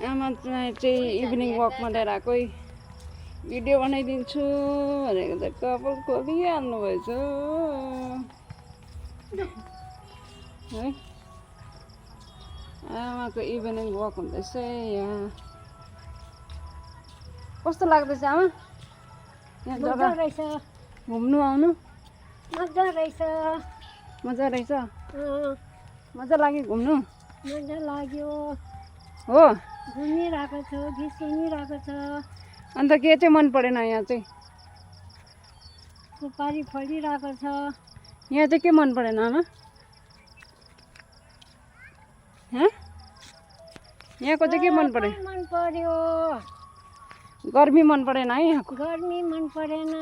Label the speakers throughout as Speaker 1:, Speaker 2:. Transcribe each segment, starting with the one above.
Speaker 1: आमा चाहिँ इभिनिङ वकमा लिएर आएकै भिडियो बनाइदिन्छु भनेको त कपाल खोलिहाल्नु भएछ है। आमाको इभिनिङ वक हुँदैछ यहाँ। कस्तो लाग्दैछ आमा यहाँ जग्गा
Speaker 2: रहेछ
Speaker 1: घुम्नु आउनु?
Speaker 2: मजा रहेछ।
Speaker 1: मजा रहेछ? मजा लाग्यो घुम्नु?
Speaker 2: मजा लाग्यो।
Speaker 1: हो
Speaker 2: घुमिरहेको छु, गीत सुनिरहेको छ।
Speaker 1: अन्त के चाहिँ मन परेन यहाँ चाहिँ?
Speaker 2: सुपारी फलिरहेको छ।
Speaker 1: यहाँ चाहिँ के मन परेन आमा? यहाँको चाहिँ के मन पर्यो?
Speaker 2: मन पर्यो।
Speaker 1: गर्मी मन परेन है यहाँको?
Speaker 2: गर्मी मन परेन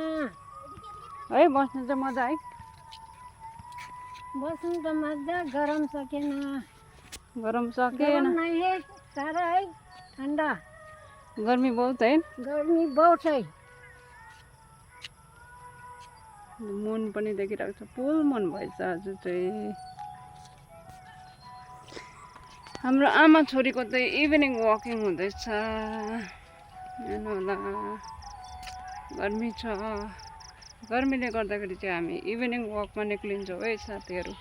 Speaker 1: है। बस्नु चाहिँ मजा है?
Speaker 2: बस्नु त मजा, गरम सकेन।
Speaker 1: गरम सकेन?
Speaker 2: नहीं सारा है ठन्डा।
Speaker 1: गर्मी बहुत है?
Speaker 2: गर्मी बहुत है।
Speaker 1: मुन पनि देखिरहेको छ, फुल मन भएछ आज चाहिँ। हाम्रो आमा छोरीको चाहिँ इभिनिङ वकिङ हुँदैछ। हेर्नु होला गर्मी छ, गर्मीले गर्दाखेरि चाहिँ हामी इभिनिङ वकमा निक्लिन्छौँ है साथीहरू।